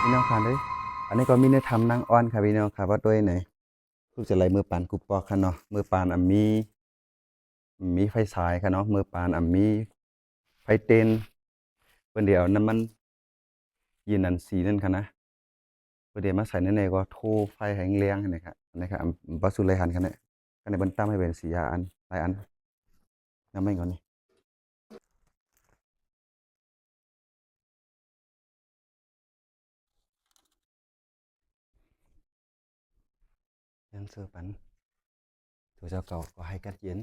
พี่น้องครับเลยอันนี้ก็มีในทำนางอ้อนครับพี่น้องครับว่าด้วยไหนลูกจะไล่มือปานกุปปอกค่ะเนาะมือปานมีไฟฉายค่ะเนาะมือปานมีไฟเต้นเพิ่นเดี๋ยวน้ำมันยีนันสีนั่นค่ะนะเพิ่นเดี๋ยวมาใส่ในก็โทไฟให้แรงๆหั่นน่ะครับอันนี้ครับบ่สุดเลยหันค่ะเนี่ยก็ในเบิ่นตั้มให้เป็นสียาอันหลายอันนำมาอีกก่อนนี่ยังเสือปันตัวเจ้าเก่าก็ให้กัดเย็น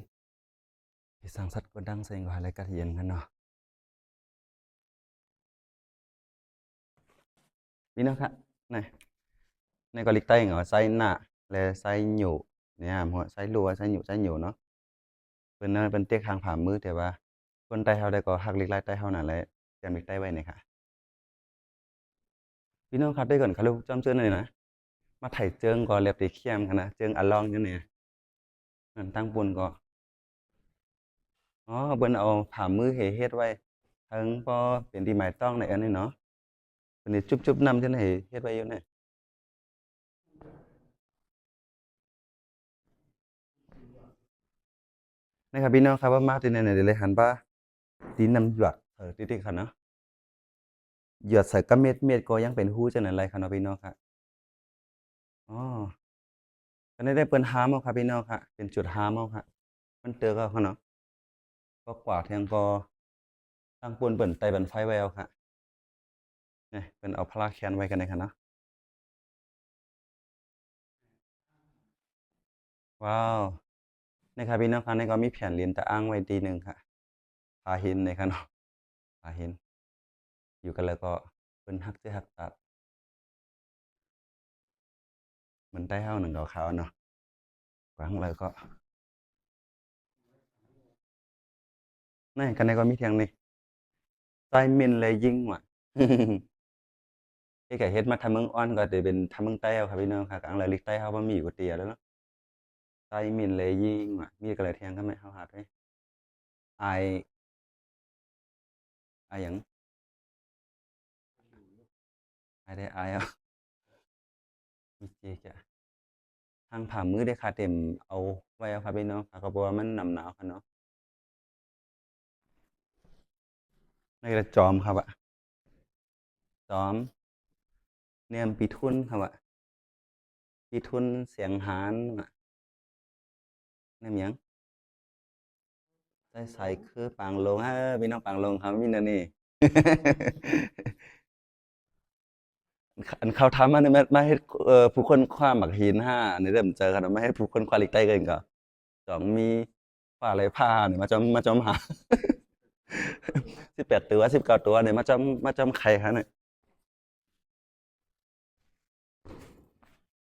ให้สร้างสัตว์ก็ดังเซ็งก็ให้กัดเย็นกันเนาะพี่น้องครับนี่ในก็ลิกใต้เหรอไส้หน้าและไส้หยูเนี่ยหัวไส้รัวไส้หยูเนาะ เพิ่นน่ะเพิ่นเต๊กข้างผามือแต่ว่าคนใต้เฮาได้ก็ฮักเล็กหลายใต้เฮานั่นแหละแจมเล็กใต้ไว้นี่ค่ะพี่น้องครับได้ก่อนเขาลูกจำเจิ้นหน่อยนะมาไถเจิงก็เล็บติเขี้ยมหั้นนะเจิงอะลองอยู่นี่นั่นตั้งปุ่นก็อ๋อเพิ่นเอาผ้ามือเฮ็ดไว้ถึงพอเป็นที่หมายต้องในอันนี้เนาะเพิ่นสิจุ๊บๆนำจั่งให้เฮ็ดไว้อยู่นี่นะครับพี่น้องครับว่ามาที่ไหนๆได้เลยหันว่าตีนน้ำหยวดติดๆค่ะเนาะหยวดใส่กะเม็ดก็ยังเป็นหูจังนั้นเลยค่ะเนาะพี่น้องครับอ๋อ ก็ได้เปิ้นหามเอาครับพี่น้องครับเป็นจุดหามเอาครับมันเจอก็เขาเนาะก็กวาดแทงก็ตั้งปูนเปิ่นไต่บันไฟไว้เอาครับนี่เพิ่นเอาพลาแขนไว้กันได้ครับเนาะว้าวนี่ครับพี่น้องครับนี่ก็มีแผ่นเหรียญตะอ้างไว้ตีหนึ่งครับผาหินนี่ครับเนาะผาหินอยู่กันแล้วก็เพิ่นฮักสิฮักตัดเหมือนใต้เฮาหนังขาวๆเนาะกวางแล้วก็นี่กันนี่ก็มีเถียงนี่ใต้มินเลยยิงว่ะที่ก็เฮ็ดมาทางเมืองอ่อนก็จะเป็นทางเมืองใต้เอาครับพี่น้องครับกลางเลยลิกใต้เฮาบ่มีอยู่เตียแล้วเนาะ tay mình lấy gì mà mi cái lại thèn cái mẹ hao hạt đấy ai ai vẫn ai đây ai à mi chia chảทางผ่ามือได้คาเต็มเอาไว้เอาครับพี่น้องครับก็เพราะว่ามันหนำหนาวครับเนาะนี่ก็จอมครับอะจอมเนี่ยปีทุนครับอะปีทุนเสียงหานอะเนี่ยหยังใส่คือปางลงฮะพี่น้องปางลงครับมีนั่นนี่อันเขาทำมันไม่ให้ผู้คนคว้าหมักหินห้าในเริ่มเจอกันไม่ให้ผู้คนคว้าลิกใต้เกินก็สองมีคว้าอะไรผ้าเนี่ยมาจอมหา18 ตัว19 ตัวเนี่ยมาจอมไข่ครับเนี่ย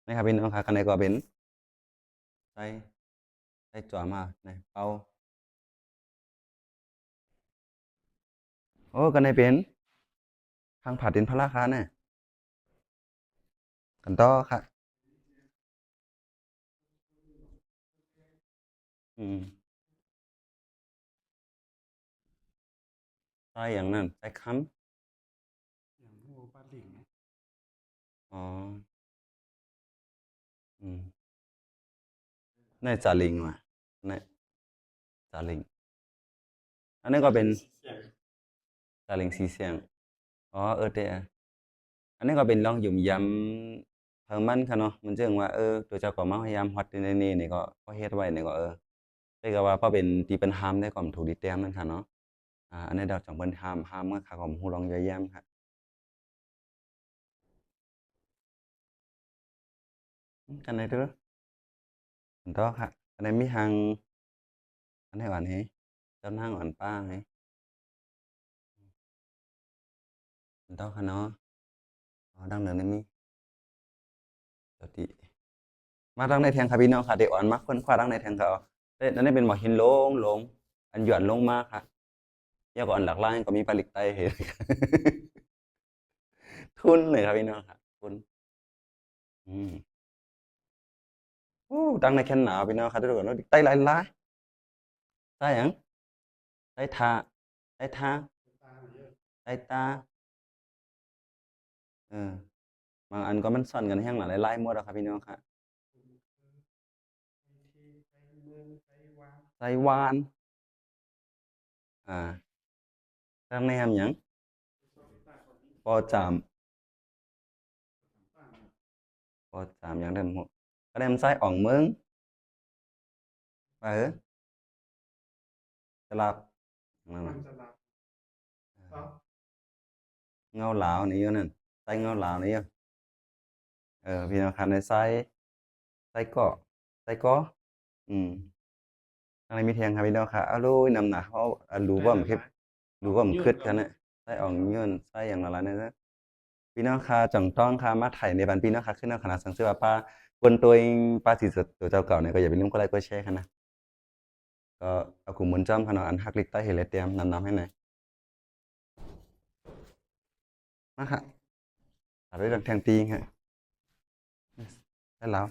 นะครับพี่น้องครับกันในก็เป็นใส่ใส่จ่อมาในเป่าโอ้กันในเป็นทางผาดินพระราคาเนี่ยกันต่อค่ะอืมใส่อย่างนั้นใส่ค้อย่างพวกปลาหลิงำอ๋ออืมในจาลิงว่ะในจาลิงอันนี้ก็เป็นเสียงจาลิงสีเสียงอ๋อแต่อันนี้ก็เป็นลองหยุ่มย้ำเพิ่มมันค่ะเนาะมันเชิงว่าตัวเจ้าก็มาพยายามฮอดในนี่ก็เฮ็ดไว้นี่ก็ได้ก็ว่าพอเป็นตีเป็นหามได้ก็ถูกดีแต้มนั่นค่ะเนาะอันนี้ดอกจังเปิ้นหามก็ค่ะก็ฮู้ลองย้อยแย้มค่ะกันได้เด้ออันต่อค่ะอันนี้มีหังอันไหนหวานเฮเจ้านางหวานป้าเฮอันต่อค่ะเนาะอ๋อดังเดิมได้มีปกติมาดังในแทงค่ะพี่น้องค่ะได้อ่อนมักเพิ่นคว้าดังในแทงเขาเด้อันนี้เป็นหมอหินโลงอันหย่อนลงมาค่ะยาวกว่าอันหลักล่างก็มีปลาลิกไต้เฮทุนเลยครับพี่น้องค่ะทุนอืมดังในแคนหนาวพี่น้องค่ะทุกคนเนาะไต้หลายๆไต้หยังไต้ทาไต้ทาตาเยอะไต้ตาเออ บางอันก็มันซ่อนกันแห้งหลายๆหมดอะครับพี่น้องค่ะ ไทยไทยเมืองไทยวานไต้หวันอ่าทางในหำหยังปอจามปอจามหยังเดิมหมดก็ได้มันใส่อ่องเมืองไปเออสลับนั่น มั น่ะ นจะรับเนาะ เงาหลาวนี่อยู่นั่นใส่เงาหลาวนี่อยู่พี่น้องครับในใส่เกาะใส่กออืมทางในมีเทียงครับพี่น้องครับอ้าวโลยนำหนาเขารู้ว่ามันคือรู้ว่ามันคึดกันน่ะใส่อ่องยื่นใส่อย่างละลายนั่นนะ พี่น้องค่ะจ่องต้องค่ะมาไถ่ในบันพี่น้องค่ะขึ้นเอาคณะสังเสือว่าป้าบนตัวเองป้าสีสดตัวเจ้าเก่าเนี่ยก็อย่าไปลืมกดไลค์กดแชร์ค่ะนะก็เอากลุ่มมนต์จ้อมค่ะเนาะอันฮักลิกใต้เฮดเลยเตรียมนำให้หน่อยมาค่ะตัดด้วยดังแทงตีงฮะได้แล้ว